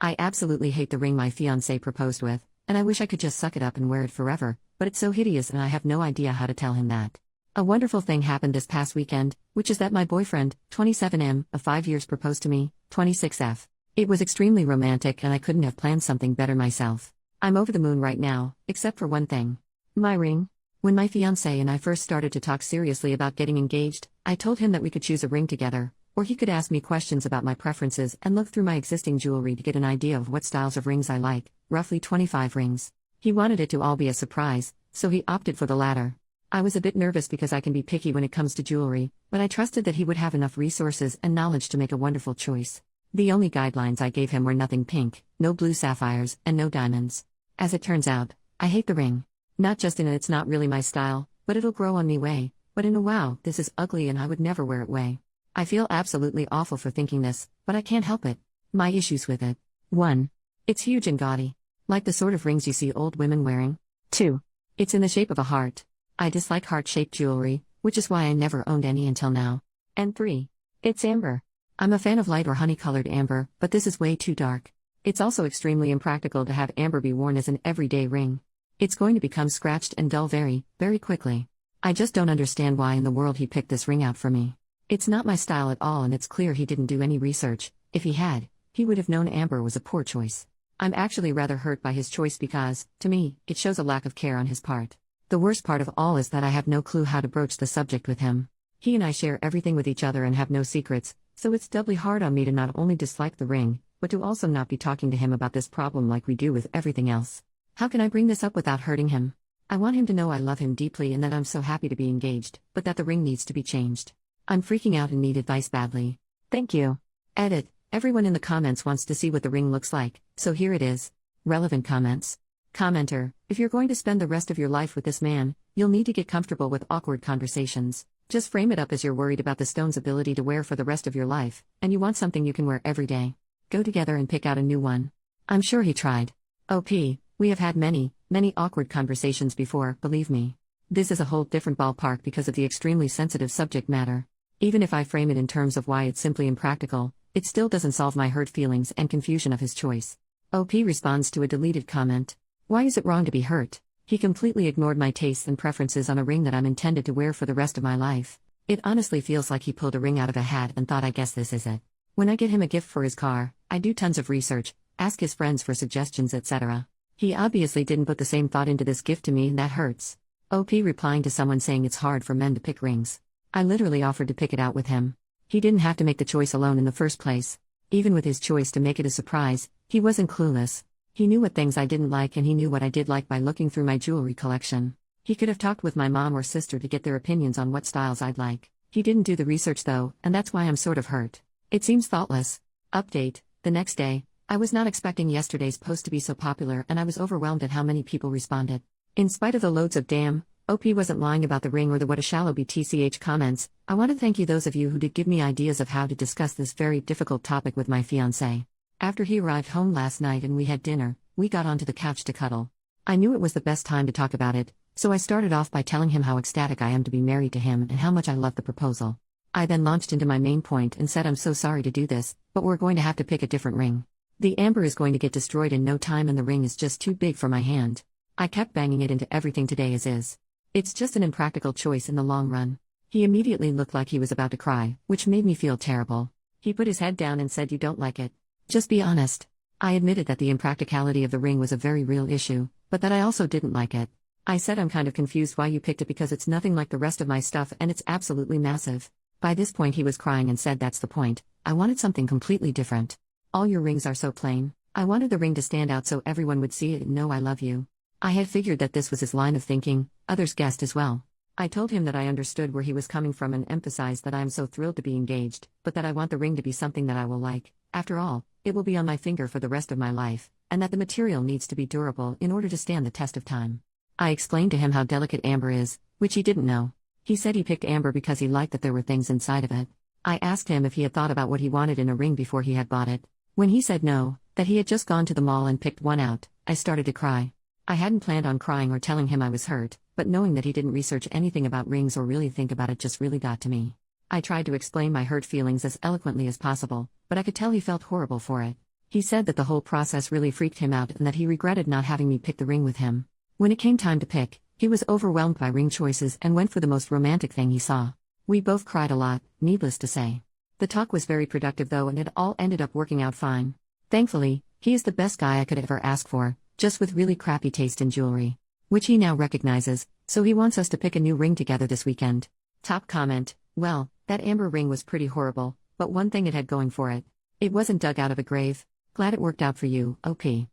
I absolutely hate the ring my fiancé proposed with, and I wish I could just suck it up and wear it forever, but it's so hideous and I have no idea how to tell him that. A wonderful thing happened this past weekend, which is that my boyfriend, 27M, of 5 years proposed to me, 26F. It was extremely romantic and I couldn't have planned something better myself. I'm over the moon right now, except for one thing. My ring. When my fiancé and I first started to talk seriously about getting engaged, I told him that we could choose a ring together, or he could ask me questions about my preferences and look through my existing jewelry to get an idea of what styles of rings I like, roughly 25 rings. He wanted it to all be a surprise, so he opted for the latter. I was a bit nervous because I can be picky when it comes to jewelry, but I trusted that he would have enough resources and knowledge to make a wonderful choice. The only guidelines I gave him were nothing pink, no blue sapphires, and no diamonds. As it turns out, I hate the ring. Not just in it's not really my style, but it'll grow on me way, but in a wow, this is ugly and I would never wear it way. I feel absolutely awful for thinking this, but I can't help it. My issues with it. 1. It's huge and gaudy. Like the sort of rings you see old women wearing. 2. It's in the shape of a heart. I dislike heart-shaped jewelry, which is why I never owned any until now. And 3. It's amber. I'm a fan of light or honey-colored amber, but this is way too dark. It's also extremely impractical to have amber be worn as an everyday ring. It's going to become scratched and dull very, very quickly. I just don't understand why in the world he picked this ring out for me. It's not my style at all and it's clear he didn't do any research. If he had, he would have known amber was a poor choice. I'm actually rather hurt by his choice because, to me, it shows a lack of care on his part. The worst part of all is that I have no clue how to broach the subject with him. He and I share everything with each other and have no secrets, so it's doubly hard on me to not only dislike the ring, but to also not be talking to him about this problem like we do with everything else. How can I bring this up without hurting him? I want him to know I love him deeply and that I'm so happy to be engaged, but that the ring needs to be changed. I'm freaking out and need advice badly. Thank you. Edit. Everyone in the comments wants to see what the ring looks like, so here it is. Relevant comments. Commenter, if you're going to spend the rest of your life with this man, you'll need to get comfortable with awkward conversations. Just frame it up as you're worried about the stone's ability to wear for the rest of your life, and you want something you can wear every day. Go together and pick out a new one. I'm sure he tried. OP, we have had many awkward conversations before, believe me. This is a whole different ballpark because of the extremely sensitive subject matter. Even if I frame it in terms of why it's simply impractical, it still doesn't solve my hurt feelings and confusion of his choice. OP responds to a deleted comment. Why is it wrong to be hurt? He completely ignored my tastes and preferences on a ring that I'm intended to wear for the rest of my life. It honestly feels like he pulled a ring out of a hat and thought I guess this is it. When I get him a gift for his car, I do tons of research, ask his friends for suggestions etc. He obviously didn't put the same thought into this gift to me and that hurts. OP replying to someone saying it's hard for men to pick rings. I literally offered to pick it out with him. He didn't have to make the choice alone in the first place. Even with his choice to make it a surprise, he wasn't clueless. He knew what things I didn't like and he knew what I did like by looking through my jewelry collection. He could have talked with my mom or sister to get their opinions on what styles I'd like. He didn't do the research though, and that's why I'm sort of hurt. It seems thoughtless. Update, the next day, I was not expecting yesterday's post to be so popular and I was overwhelmed at how many people responded. In spite of the loads of damn, OP wasn't lying about the ring or the what a shallow BTCH comments, I want to thank you those of you who did give me ideas of how to discuss this very difficult topic with my fiancé. After he arrived home last night and we had dinner, we got onto the couch to cuddle. I knew it was the best time to talk about it, so I started off by telling him how ecstatic I am to be married to him and how much I love the proposal. I then launched into my main point and said I'm so sorry to do this, but we're going to have to pick a different ring. The amber is going to get destroyed in no time and the ring is just too big for my hand. I kept banging it into everything today as is. It's just an impractical choice in the long run. He immediately looked like he was about to cry, which made me feel terrible. He put his head down and said you don't like it. Just be honest. I admitted that the impracticality of the ring was a very real issue, but that I also didn't like it. I said I'm kind of confused why you picked it because it's nothing like the rest of my stuff and it's absolutely massive. By this point he was crying and said that's the point, I wanted something completely different. All your rings are so plain. I wanted the ring to stand out so everyone would see it and know I love you. I had figured that this was his line of thinking, others guessed as well. I told him that I understood where he was coming from and emphasized that I am so thrilled to be engaged, but that I want the ring to be something that I will like. After all, it will be on my finger for the rest of my life, and that the material needs to be durable in order to stand the test of time. I explained to him how delicate amber is, which he didn't know. He said he picked amber because he liked that there were things inside of it. I asked him if he had thought about what he wanted in a ring before he had bought it. When he said no, that he had just gone to the mall and picked one out, I started to cry. I hadn't planned on crying or telling him I was hurt, but knowing that he didn't research anything about rings or really think about it just really got to me. I tried to explain my hurt feelings as eloquently as possible, but I could tell he felt horrible for it. He said that the whole process really freaked him out and that he regretted not having me pick the ring with him. When it came time to pick, he was overwhelmed by ring choices and went for the most romantic thing he saw. We both cried a lot, needless to say. The talk was very productive though, and it all ended up working out fine. Thankfully, he is the best guy I could ever ask for, just with really crappy taste in jewelry. Which he now recognizes, so he wants us to pick a new ring together this weekend. Top comment: well, that amber ring was pretty horrible, but one thing it had going for it. It wasn't dug out of a grave. Glad it worked out for you, OP.